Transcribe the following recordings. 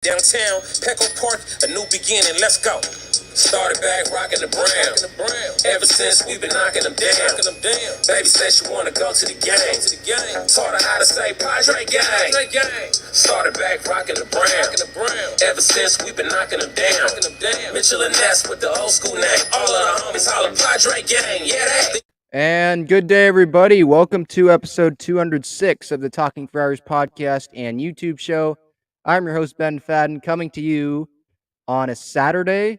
Downtown, Petco Park, a new beginning, let's go. Started back rocking the brown. Ever since we've been knocking them down. Baby said she wanna go to the game. Taught her how to say Padre gang. Started back rocking the brown. Ever since we've been knocking them down. Mitchell and Ness with the old school name. All of the homies holler Padre gang. Yeah, that. And good day, everybody. Welcome to episode 206 of the Talking Friars podcast and YouTube show. I'm your host, Ben Fadden, coming to you on a Saturday,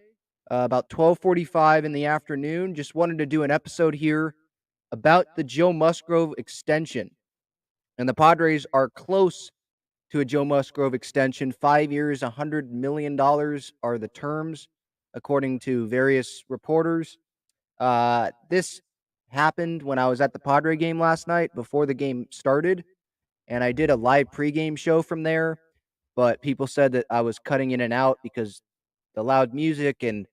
about 12:45 in the afternoon. Just wanted to do an episode here about the Joe Musgrove extension. And the Padres are close to a Joe Musgrove extension. 5 years, $100 million are the terms, according to various reporters. This happened when I was at the Padre game last night before the game started, and I did a live pregame show from there, but people said that I was cutting in and out because the loud music and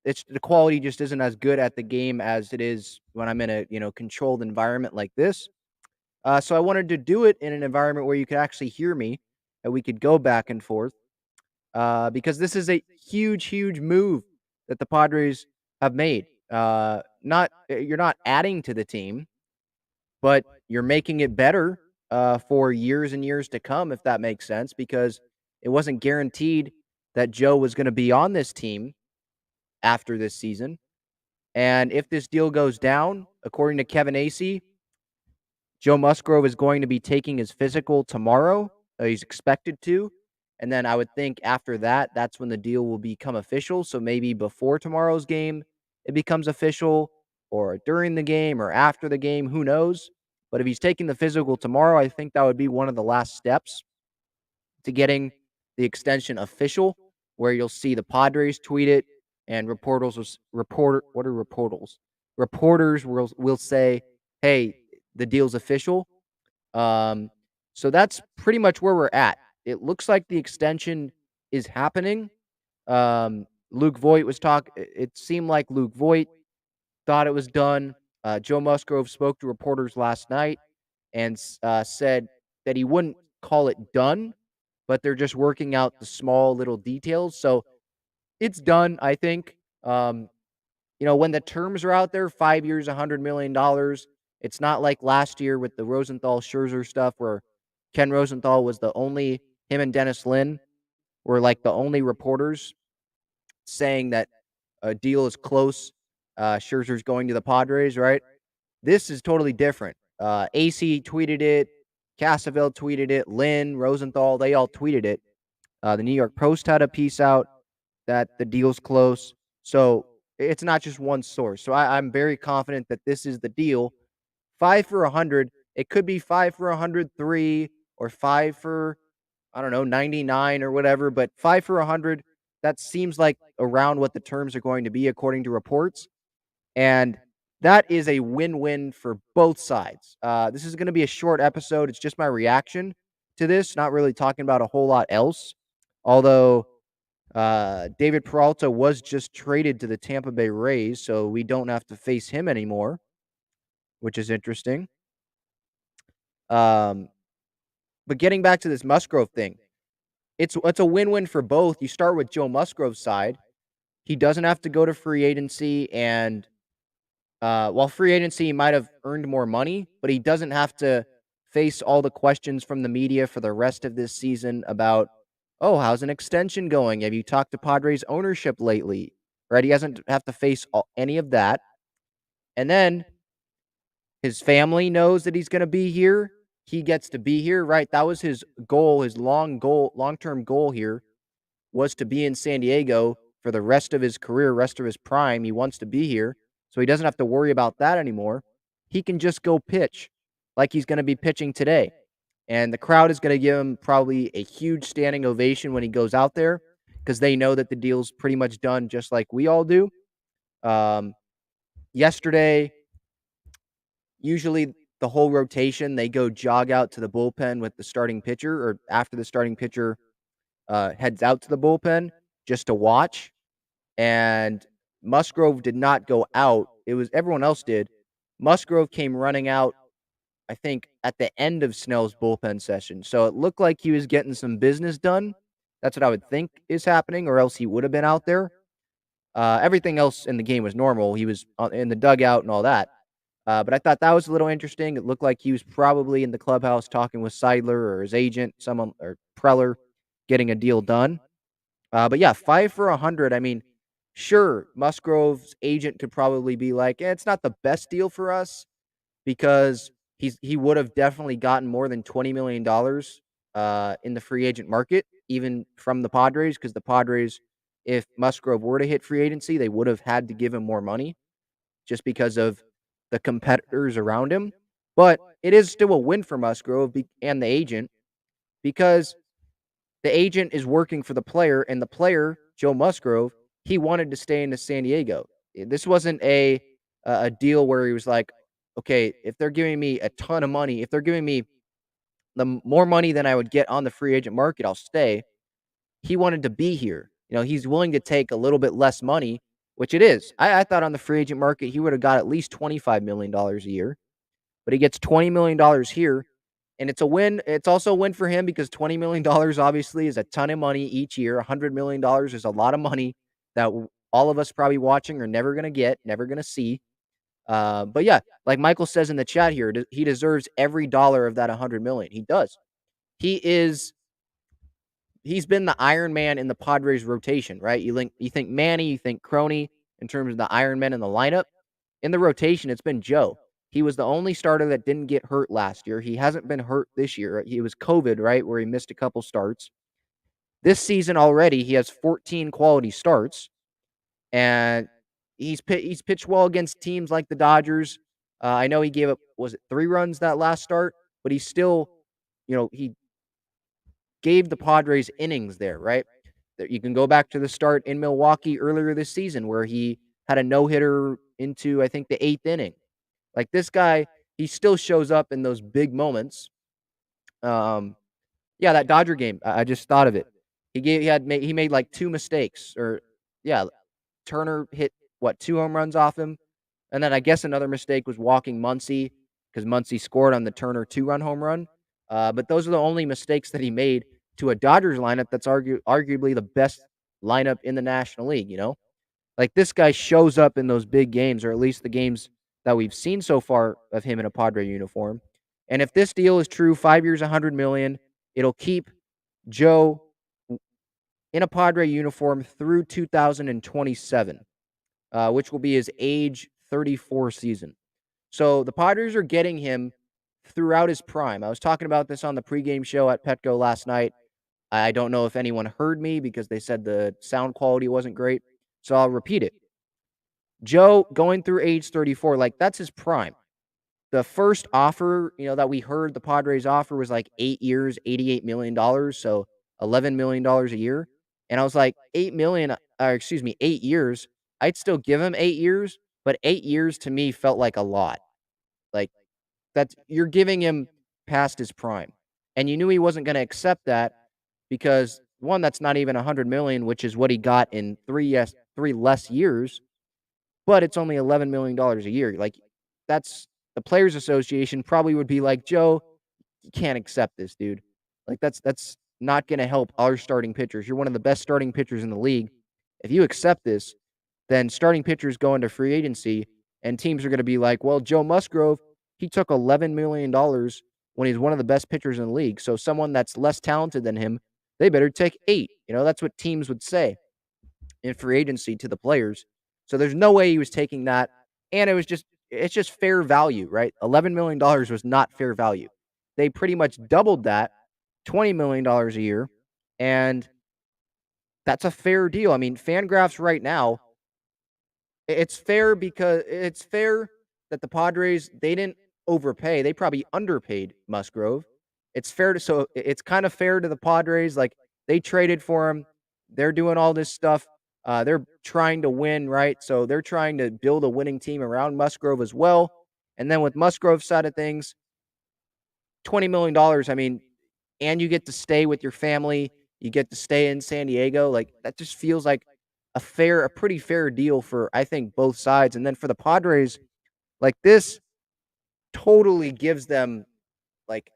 the quality just isn't as good at the game as it is when I'm in a controlled environment like this. So I wanted to do it in an environment where you could actually hear me and we could go back and forth because this is a huge move that the Padres have made. You're not adding to the team, but you're making it better for years and years to come, if that makes sense, because it wasn't guaranteed that Joe was going to be on this team after this season. And if this deal goes down, according to Kevin Acee, Joe Musgrove is going to be taking his physical tomorrow. He's expected to. And then I would think after that, that's when the deal will become official. So maybe before tomorrow's game, it becomes official, or during the game or after the game. Who knows? But if he's taking the physical tomorrow, I think that would be one of the last steps to getting the extension official, where you'll see the Padres tweet it and reporters will say, hey, the deal's official. So that's pretty much where we're at. It looks like the extension is happening. Luke Voigt was talking. It seemed like Luke Voigt thought it was done. Joe Musgrove spoke to reporters last night and said that he wouldn't call it done, but they're just working out the small little details. So it's done, I think. When the terms are out there, 5 years, $100 million, it's not like last year with the Rosenthal Scherzer stuff where Ken Rosenthal was him and Dennis Lin were like the only reporters saying that a deal is close. Scherzer's going to the Padres, right? This is totally different. AC tweeted it. Cassavell tweeted it. Lin, Rosenthal, they all tweeted it. The New York Post had a piece out that the deal's close. So it's not just one source. So I'm very confident that this is the deal. 5 for 100. It could be 5 for 103 or 5 for, I don't know, 99 or whatever. But 5 for 100, that seems like around what the terms are going to be according to reports. And that is a win-win for both sides. This is going to be a short episode. It's just my reaction to this, not really talking about a whole lot else. Although David Peralta was just traded to the Tampa Bay Rays, so we don't have to face him anymore, which is interesting. But getting back to this Musgrove thing, it's a win-win for both. You start with Joe Musgrove's side. He doesn't have to go to free agency, and while free agency might have earned more money, but he doesn't have to face all the questions from the media for the rest of this season about, oh, how's an extension going? Have you talked to Padres ownership lately? Right? He doesn't have to face any of that. And then his family knows that he's going to be here. He gets to be here, right? That was his goal, his long-term goal here was to be in San Diego for the rest of his career, rest of his prime. He wants to be here, so he doesn't have to worry about that anymore. He can just go pitch like he's going to be pitching today. And the crowd is going to give him probably a huge standing ovation when he goes out there because they know that the deal's pretty much done just like we all do. Yesterday, usually the whole rotation, they go jog out to the bullpen with the starting pitcher or after the starting pitcher heads out to the bullpen just to watch. And Musgrove did not go out. It was everyone else did. Musgrove came running out, I think, at the end of Snell's bullpen session. So it looked like he was getting some business done. That's what I would think is happening, or else he would have been out there. Everything else in the game was normal. He was in the dugout and all that. But I thought that was a little interesting. It looked like he was probably in the clubhouse talking with Seidler or his agent, someone or Preller, getting a deal done. But yeah, 5 for 100. I mean, sure, Musgrove's agent could probably be like, it's not the best deal for us because he would have definitely gotten more than $20 million in the free agent market, even from the Padres, because the Padres, if Musgrove were to hit free agency, they would have had to give him more money just because of the competitors around him. But it is still a win for Musgrove and the agent because the agent is working for the player, and the player, Joe Musgrove, he wanted to stay in San Diego. This wasn't a deal where he was like, okay, if they're giving me a ton of money, if they're giving me the more money than I would get on the free agent market, I'll stay. He wanted to be here. He's willing to take a little bit less money, which it is. I thought on the free agent market he would have got at least $25 million a year, but he gets $20 million here, and it's a win. It's also a win for him because $20 million obviously is a ton of money each year. $100 million is a lot of money that all of us probably watching are never going to get, never going to see. But yeah, like Michael says in the chat here, he deserves every dollar of that 100 million. He does. He is. He's been the Iron Man in the Padres rotation, right? You think Manny, you think Crony in terms of the Iron Man in the lineup. In the rotation, it's been Joe. He was the only starter that didn't get hurt last year. He hasn't been hurt this year. He was COVID, right, where he missed a couple starts. This season already, he has 14 quality starts, and he's pitched well against teams like the Dodgers. I know he gave up, was it 3 runs that last start, but he still, he gave the Padres innings there, right? You can go back to the start in Milwaukee earlier this season where he had a no-hitter into, I think, the 8th inning. Like, this guy, he still shows up in those big moments. Yeah, that Dodger game, I just thought of it. He made like 2 mistakes, or yeah, Turner hit what, 2 home runs off him, and then I guess another mistake was walking Muncy because Muncy scored on the Turner 2-run home run. But those are the only mistakes that he made to a Dodgers lineup that's arguably the best lineup in the National League. Like, this guy shows up in those big games, or at least the games that we've seen so far of him in a Padre uniform. And if this deal is true, 5 years, 100 million, it'll keep Joe in a Padre uniform through 2027, which will be his age 34 season. So the Padres are getting him throughout his prime. I was talking about this on the pregame show at Petco last night. I don't know if anyone heard me because they said the sound quality wasn't great. So I'll repeat it. Joe going through age 34, like, that's his prime. The first offer, that we heard the Padres offer was like 8 years, $88 million, so $11 million a year. And I was like, 8 years, I'd still give him 8 years, but 8 years to me felt like a lot. Like, you're giving him past his prime. And you knew he wasn't going to accept that because, one, that's not even 100 million, which is what he got in 3 less years, but it's only $11 million a year. Like, that's the Players Association probably would be like, Joe, you can't accept this, dude. Like, that's not going to help our starting pitchers. You're one of the best starting pitchers in the league. If you accept this, then starting pitchers go into free agency, and teams are going to be like, well, Joe Musgrove, he took $11 million when he's one of the best pitchers in the league. So someone that's less talented than him, they better take 8. That's what teams would say in free agency to the players. So there's no way he was taking that. And it's just fair value, right? $11 million was not fair value. They pretty much doubled that, $20 million a year. And that's a fair deal. I mean, Fangraphs right now, it's fair because it's fair that the Padres, they didn't overpay. They probably underpaid Musgrove. So it's kind of fair to the Padres. Like, they traded for him. They're doing all this stuff. They're trying to win, right? So they're trying to build a winning team around Musgrove as well. And then with Musgrove's side of things, $20 million, I mean, and you get to stay with your family. You get to stay in San Diego. Like, that just feels like a pretty fair deal for, I think, both sides. And then for the Padres, like, this totally gives them like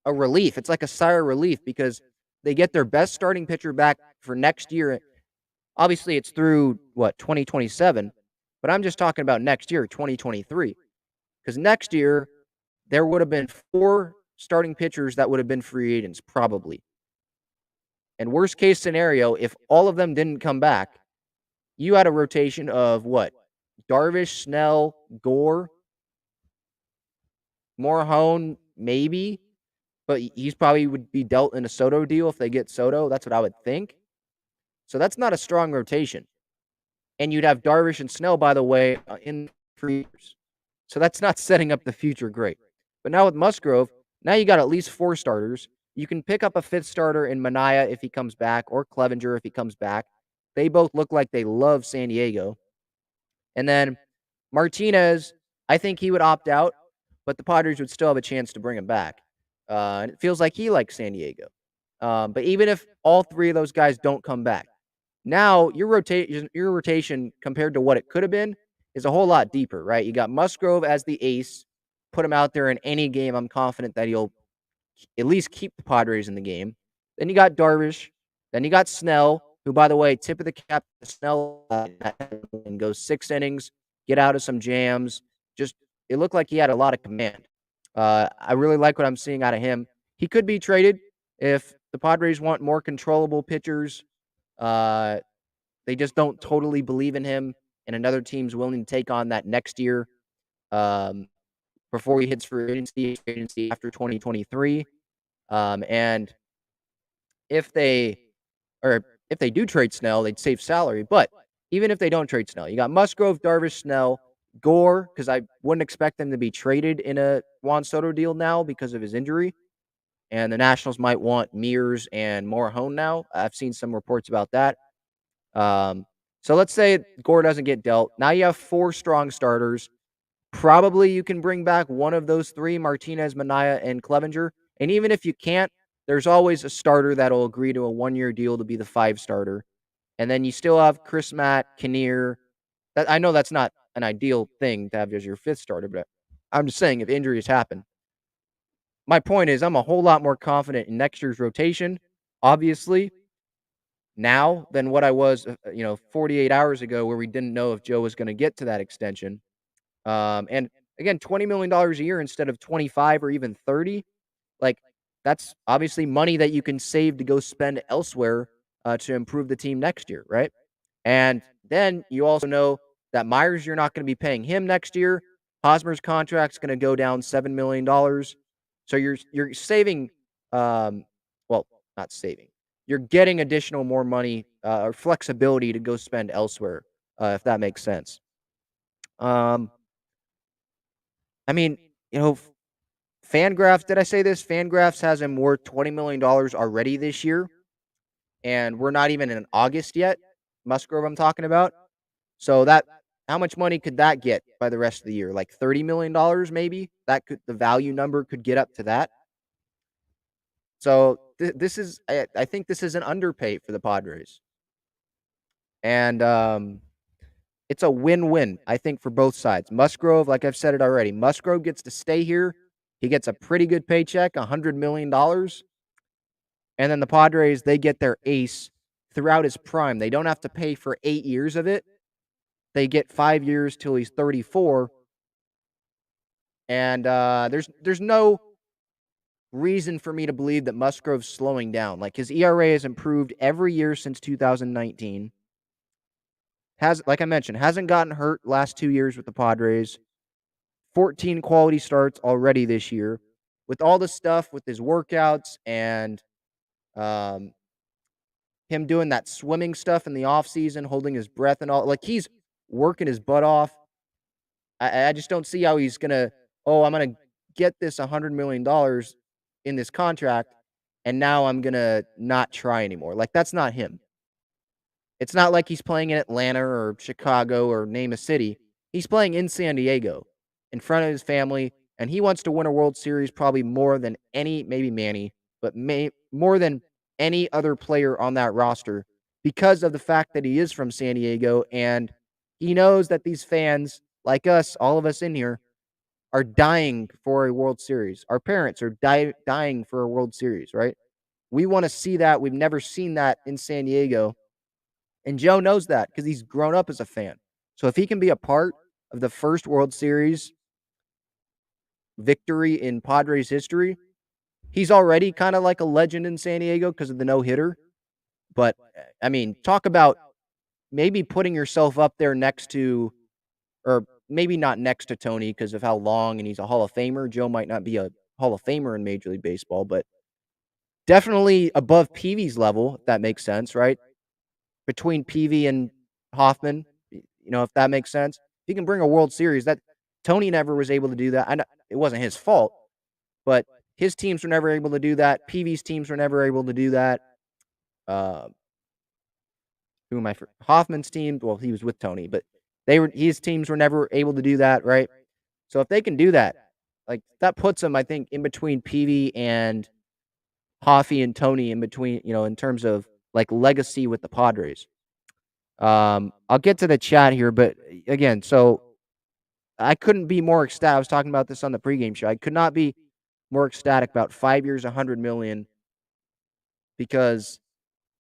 a relief. It's like a sigh of relief because They get their best starting pitcher back for next year. Obviously, it's through, 2027, but I'm just talking about next year, 2023. Because next year, there would have been 4 starting pitchers that would have been free agents, probably. And worst case scenario, if all of them didn't come back, you had a rotation of what? Darvish, Snell, Gore, Morhone, maybe, but he's probably would be dealt in a Soto deal if they get Soto. That's what I would think. So that's not a strong rotation. And you'd have Darvish and Snell, by the way, in 3 years. So that's not setting up the future great. But now with Musgrove, now you got at least 4 starters. You can pick up a 5th starter in Mania if he comes back, or Clevenger if he comes back. They both look like they love San Diego. And then Martinez, I think he would opt out, but the Padres would still have a chance to bring him back. And it feels like he likes San Diego. But even if all 3 of those guys don't come back, now your rotation compared to what it could have been is a whole lot deeper, right? You got Musgrove as the ace. Put him out there in any game. I'm confident that he'll at least keep the Padres in the game. Then you got Darvish. Then you got Snell, who, by the way, tip of the cap to Snell, and goes 6 innings, get out of some jams. Just it looked like he had a lot of command. I really like what I'm seeing out of him. He could be traded if the Padres want more controllable pitchers. They just don't totally believe in him, and another team's willing to take on that next year, before he hits free agency after 2023. And if they do trade Snell, they'd save salary. But even if they don't trade Snell, you got Musgrove, Darvish, Snell, Gore, because I wouldn't expect them to be traded in a Juan Soto deal now because of his injury. And the Nationals might want Mears and Morhone now. I've seen some reports about that. So let's say Gore doesn't get dealt. Now you have 4 strong starters. Probably you can bring back one of those 3, Martinez, Mania, and Clevenger. And even if you can't, there's always a starter that'll agree to a 1-year deal to be the 5 starter. And then you still have Chris Matt, Kinnear. I know that's not an ideal thing to have as your 5th starter, but I'm just saying if injuries happen. My point is I'm a whole lot more confident in next year's rotation, obviously, now than what I was, 48 hours ago where we didn't know if Joe was going to get to that extension. And again, $20 million a year instead of 25 or even 30. Like, that's obviously money that you can save to go spend elsewhere to improve the team next year, right? And then you also know that Myers, you're not going to be paying him next year. Hosmer's contract's going to go down $7 million. So you're saving, well, not saving. You're getting additional more money or flexibility to go spend elsewhere, if that makes sense. I mean, Fangraphs, did I say this? Fangraphs has him worth $20 million already this year, and we're not even in August yet. Musgrove I'm talking about. So how much money could that get by the rest of the year? Like $30 million maybe? The value number could get up to that. So this is, I think this is an underpay for the Padres. And it's a win-win, I think, for both sides. Musgrove, like I've said it already, Musgrove gets to stay here. He gets a pretty good paycheck, $100 million. And then the Padres, they get their ace throughout his prime. They don't have to pay for 8 years of it. They get 5 years till he's 34. And there's no reason for me to believe that Musgrove's slowing down. Like, his ERA has improved every year since 2019. Like I mentioned, hasn't gotten hurt last 2 years with the Padres. 14 quality starts already this year. With all the stuff with his workouts and him doing that swimming stuff in the offseason, holding his breath and all, like, he's working his butt off. I just don't see how he's going to, I'm going to get this $100 million in this contract, and now I'm going to not try anymore. Like, that's not him. It's not like he's playing in Atlanta or Chicago or name a city. He's playing in San Diego in front of his family, and he wants to win a World Series probably more than maybe Manny, but more than any other player on that roster because of the fact that he is from San Diego, and he knows that these fans, like us, all of us in here, are dying for a World Series. Our parents are dying for a World Series, right? We want to see that. We've never seen that in San Diego. And Joe knows that because he's grown up as a fan. So if he can be a part of the first World Series victory in Padres history, he's already kind of like a legend in San Diego because of the no-hitter. But, I mean, talk about maybe putting yourself up there next to, or maybe not next to Tony because of how long and he's a Hall of Famer. Joe might not be a Hall of Famer in Major League Baseball, but definitely above Peavy's level, if that makes sense, right? Between Peavy and Hoffman, if that makes sense. If he can bring a World Series, that Tony never was able to do that. I know it wasn't his fault, but his teams were never able to do that. Peavy's teams were never able to do that. Uh, who am I for? Hoffman's team, well, he was with Tony, but his teams were never able to do that, right? So if they can do that, like that puts them, I think, in between Peavy and Hoffy and Tony in between, in terms of like legacy with the Padres. I'll get to the chat here, but again, so I couldn't be more ecstatic. I was talking about this on the pregame show. I could not be more ecstatic about 5 years, 100 million, because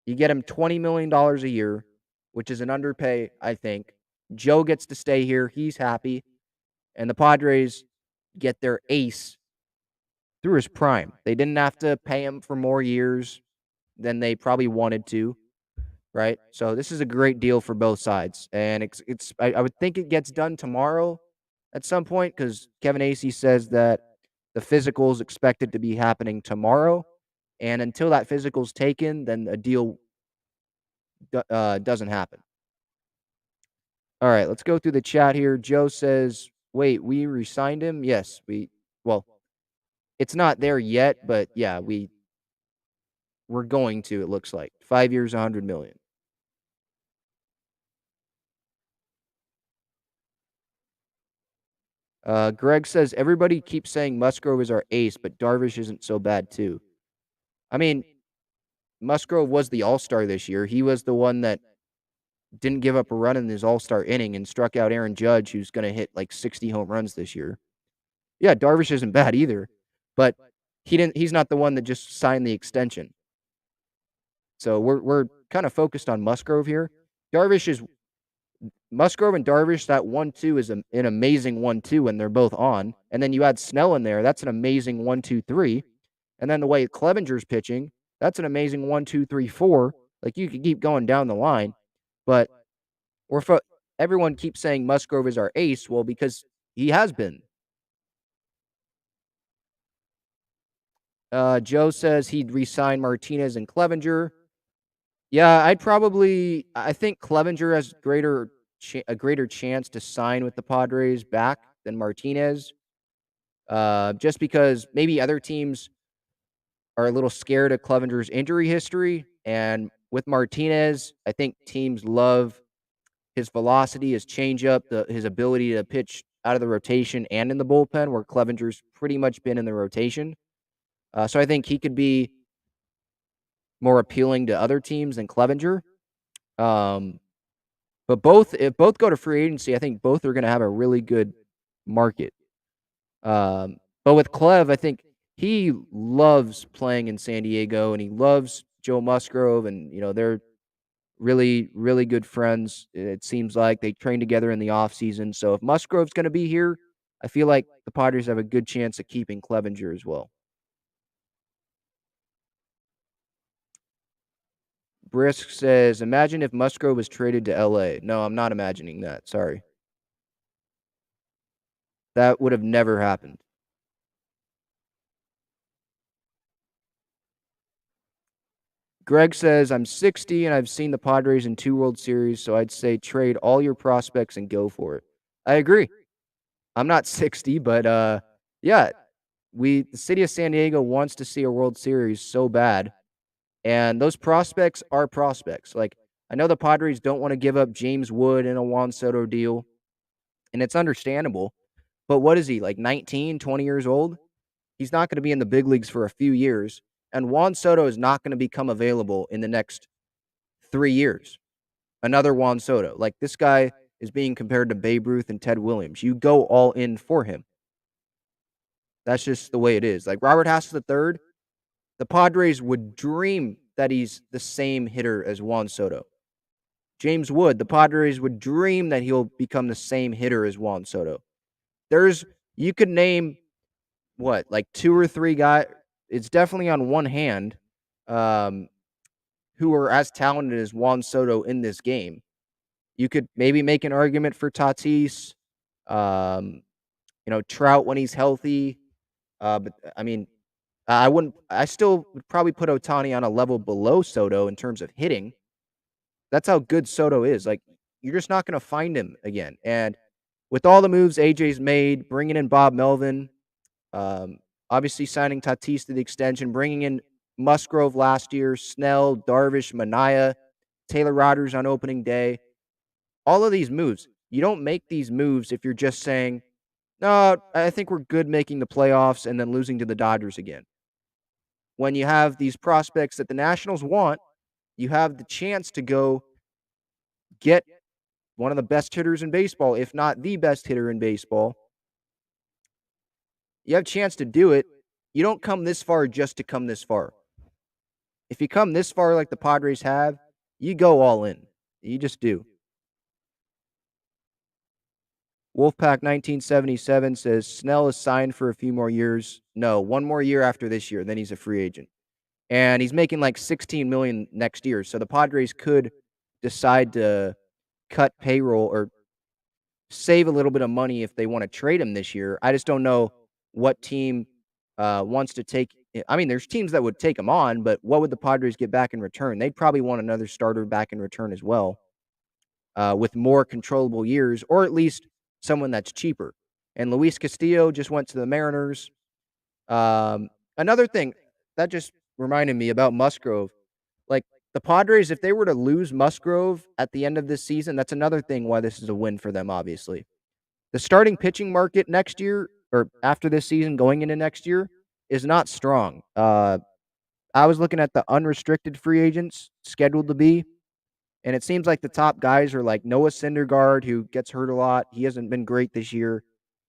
you get him $20 million a year, which is an underpay, I think. Joe gets to stay here. He's happy. And the Padres get their ace through his prime. They didn't have to pay him for more years than they probably wanted to, right? So this is a great deal for both sides. And I would think it gets done tomorrow at some point because Kevin Acee says that the physical is expected to be happening tomorrow. And until that physical is taken, then a deal doesn't happen. All right, let's go through the chat here. Joe says, wait, we re-signed him? Yes, well, it's not there yet, but yeah, we're going to, it looks like. 5 years, 100 million. Greg says, everybody keeps saying Musgrove is our ace, but Darvish isn't so bad too. I mean, Musgrove was the all-star this year. He was the one that didn't give up a run in his all-star inning and struck out Aaron Judge, who's going to hit like 60 home runs this year. Yeah, Darvish isn't bad either, but he's not the one that just signed the extension. So we're kind of focused on Musgrove here. Musgrove and Darvish, that 1-2 is an amazing 1-2 when they're both on. And then you add Snell in there, that's an amazing 1-2-3. And then the way Clevenger's pitching, that's an amazing 1-2-3-4. Like you could keep going down the line, but everyone keeps saying Musgrove is our ace. Well, because he has been. Joe says he'd re-sign Martinez and Clevenger. Yeah, I think Clevenger has a greater chance to sign with the Padres back than Martinez. Just because maybe other teams are a little scared of Clevenger's injury history. And with Martinez, I think teams love his velocity, his changeup, his ability to pitch out of the rotation and in the bullpen, where Clevenger's pretty much been in the rotation. So I think he could be more appealing to other teams than Clevenger. But if both go to free agency, I think both are going to have a really good market. But with Clev, I think he loves playing in San Diego, and he loves Joe Musgrove, and they're really, really good friends. It seems like they train together in the offseason. So if Musgrove's going to be here, I feel like the Padres have a good chance of keeping Clevenger as well. Brisk says, imagine if Musgrove was traded to LA. No, I'm not imagining that. Sorry. That would have never happened. Greg says, I'm 60 and I've seen the Padres in 2 World Series, so I'd say trade all your prospects and go for it. I agree. I'm not 60, but yeah, the city of San Diego wants to see a World Series so bad. And those prospects are prospects. Like, I know the Padres don't want to give up James Wood in a Juan Soto deal, and it's understandable. But what is he, like 19, 20 years old? He's not going to be in the big leagues for a few years. And Juan Soto is not going to become available in the next 3 years. Another Juan Soto. Like, this guy is being compared to Babe Ruth and Ted Williams. You go all in for him. That's just the way it is. Like, Robert Hassel III, The Padres would dream that he's the same hitter as Juan Soto. James Wood, the Padres would dream that he'll become the same hitter as Juan Soto. You could name what, like 2 or 3 guys, it's definitely on one hand, um, who are as talented as Juan Soto in this game. You could maybe make an argument for Tatis, um, Trout when he's healthy. But I mean, I still would probably put Otani on a level below Soto in terms of hitting. That's how good Soto is. Like, you're just not going to find him again. And with all the moves AJ's made, bringing in Bob Melvin, um, obviously signing Tatis to the extension, bringing in Musgrove last year, Snell, Darvish, Manaea, Taylor Rodgers on opening day. All of these moves, you don't make these moves if you're just saying, no, I think we're good making the playoffs and then losing to the Dodgers again. When you have these prospects that the Nationals want, you have the chance to go get one of the best hitters in baseball, if not the best hitter in baseball. You have a chance to do it. You don't come this far just to come this far. If you come this far like the Padres have, you go all in. You just do. Wolfpack 1977 says Snell is signed for a few more years. No, one more year after this year, then he's a free agent. And he's making like $16 million next year. So the Padres could decide to cut payroll or save a little bit of money if they want to trade him this year. I just don't know what team wants to take. I mean, there's teams that would take him on, but what would the Padres get back in return? They'd probably want another starter back in return as well, with more controllable years, or at least someone that's cheaper. And Luis Castillo just went to the Mariners. Another thing that just reminded me about Musgrove, like the Padres, if they were to lose Musgrove at the end of this season, that's another thing why this is a win for them, obviously. The starting pitching market next year or after this season going into next year is not strong. I was looking at the unrestricted free agents scheduled to be, and it seems like the top guys are like Noah Syndergaard, who gets hurt a lot. He hasn't been great this year.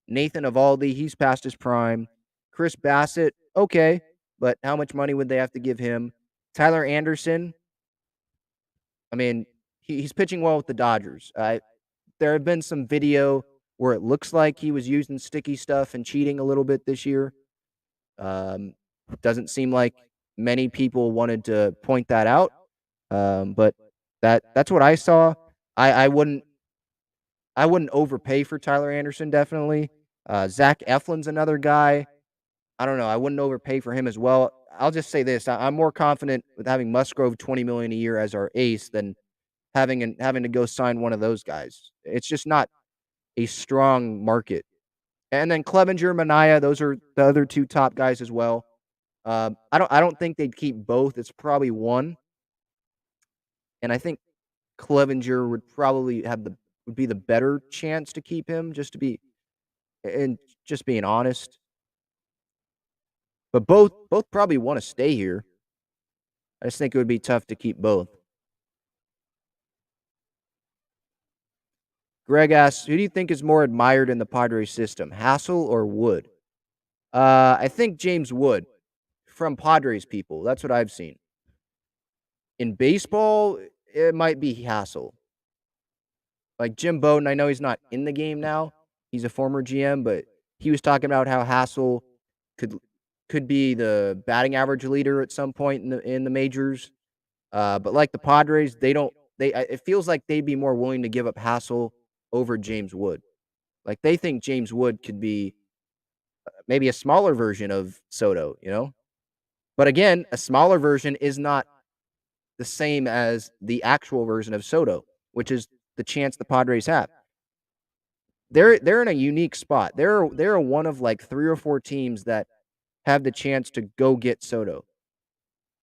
Nathan Eovaldi, he's past his prime. Chris Bassett, okay, but how much money would they have to give him? Tyler Anderson, I mean, he's pitching well with the Dodgers. There have been some video where it looks like he was using sticky stuff and cheating a little bit this year. Um, doesn't seem like many people wanted to point that out, but that's what I saw. I wouldn't overpay for Tyler Anderson, definitely. Zach Eflin's another guy. I don't know. I wouldn't overpay for him as well. I'll just say this: I'm more confident with having Musgrove $20 million a year as our ace than having to go sign one of those guys. It's just not a strong market. And then Clevenger, Manaea, those are the other two top guys as well. I don't think they'd keep both. It's probably one, and I think Clevenger would be the better chance to keep him, just being honest. But both probably want to stay here. I just think it would be tough to keep both. Greg asks, who do you think is more admired in the Padres system, Hassel or Wood? I think James Wood from Padres people. That's what I've seen. In baseball, it might be Hassel. Like Jim Bowden, I know he's not in the game now. He's a former GM, but he was talking about how Hassel could could be the batting average leader at some point in the majors. But like the Padres, they don't. It feels like they'd be more willing to give up Hassel over James Wood. Like they think James Wood could be maybe a smaller version of Soto, But again, a smaller version is not the same as the actual version of Soto, which is the chance the Padres have. They're in a unique spot. They're one of like 3 or 4 teams that have the chance to go get Soto.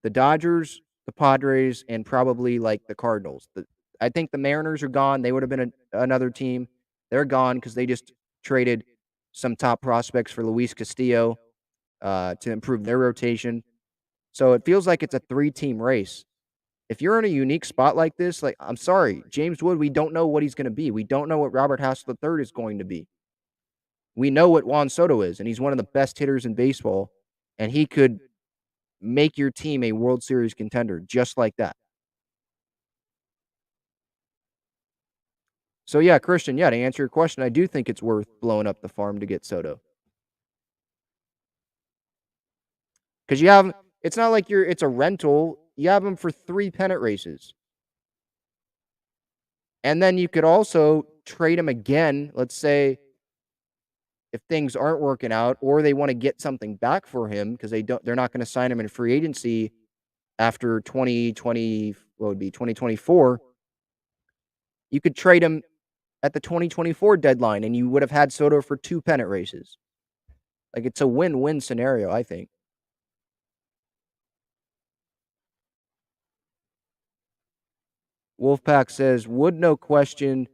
The Dodgers, the Padres, and probably like the Cardinals. I think the Mariners are gone. They would have been another team. They're gone because they just traded some top prospects for Luis Castillo to improve their rotation. So it feels like it's a 3-team race. If you're in a unique spot like this, like, I'm sorry, James Wood, we don't know what he's going to be. We don't know what Robert Hassel III is going to be. We know what Juan Soto is, and he's one of the best hitters in baseball, and he could make your team a World Series contender just like that. So yeah, Christian, to answer your question, I do think it's worth blowing up the farm to get Soto. Because it's not like it's a rental. You have him for 3 pennant races. And then you could also trade him again. Let's say if things aren't working out or they want to get something back for him because they're not going to sign him in free agency after 2020, what would be 2024. You could trade him at the 2024 deadline and you would have had Soto for 2 pennant races. Like, it's a win-win scenario, I think. Wolfpack says, would no question,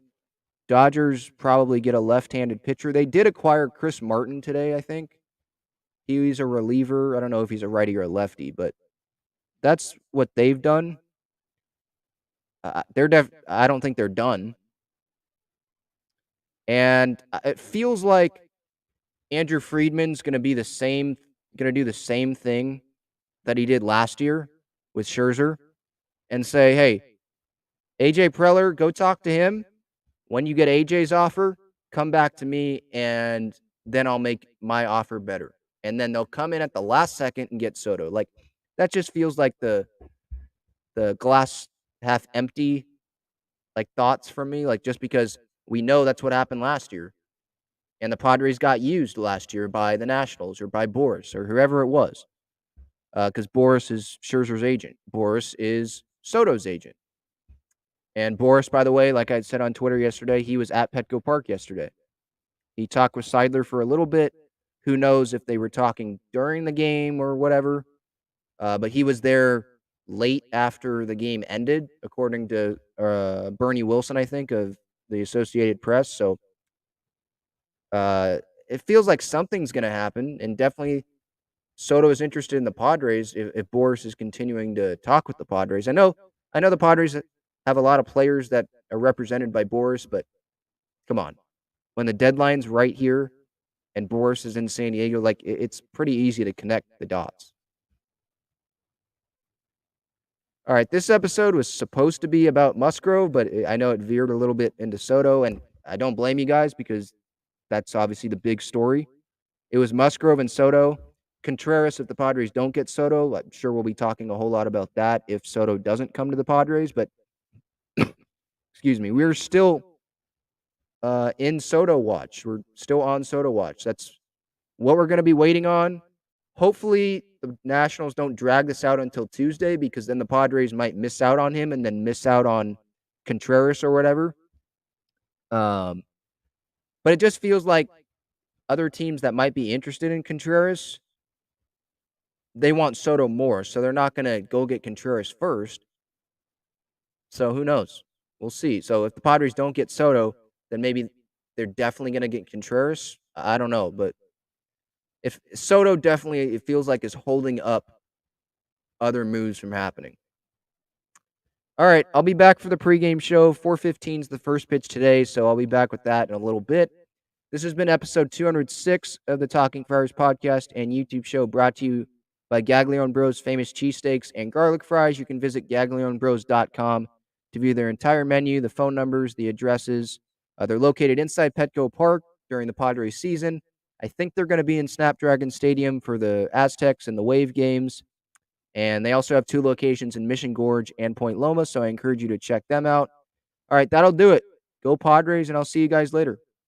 Dodgers probably get a left-handed pitcher. They did acquire Chris Martin today, I think. He's a reliever. I don't know if he's a righty or a lefty, but that's what they've done. I don't think they're done. And it feels like Andrew Friedman's going to do the same thing that he did last year with Scherzer and say, hey, AJ Preller, go talk to him. When you get AJ's offer, come back to me, and then I'll make my offer better. And then they'll come in at the last second and get Soto. Like, that just feels like the glass half empty, like, thoughts from me. Like, just because we know that's what happened last year. And the Padres got used last year by the Nationals or by Boris or whoever it was. Because Boris is Scherzer's agent. Boris is Soto's agent. And Boris, by the way, like I said on Twitter yesterday, he was at Petco Park yesterday. He talked with Seidler for a little bit. Who knows if they were talking during the game or whatever. But he was there late after the game ended, according to Bernie Wilson, I think, of the Associated Press. So it feels like something's going to happen. And definitely Soto is interested in the Padres if Boris is continuing to talk with the Padres. I know the Padres have a lot of players that are represented by Boris, but come on. When the deadline's right here and Boris is in San Diego, like, it's pretty easy to connect the dots. All right, this episode was supposed to be about Musgrove, but I know it veered a little bit into Soto, and I don't blame you guys because that's obviously the big story. It was Musgrove and Soto. Contreras, if the Padres don't get Soto, I'm sure we'll be talking a whole lot about that if Soto doesn't come to the Padres, but excuse me, we're still in Soto watch. We're still on Soto watch. That's what we're going to be waiting on. Hopefully, the Nationals don't drag this out until Tuesday because then the Padres might miss out on him and then miss out on Contreras or whatever. But it just feels like other teams that might be interested in Contreras, they want Soto more, so they're not going to go get Contreras first. So who knows? We'll see. So if the Padres don't get Soto, then maybe they're definitely going to get Contreras. I don't know, but if Soto definitely, it feels like, is holding up other moves from happening. All right, I'll be back for the pregame show. 4:15 is the first pitch today, so I'll be back with that in a little bit. This has been episode 206 of the Talking Friars podcast and YouTube show, brought to you by Gaglione Bros famous cheesesteaks and garlic fries. You can visit gaglionebros.com to view their entire menu, the phone numbers, the addresses. They're located inside Petco Park during the Padres season. I think they're going to be in Snapdragon Stadium for the Aztecs and the Wave games. And they also have 2 locations in Mission Gorge and Point Loma, so I encourage you to check them out. All right, that'll do it. Go Padres, and I'll see you guys later.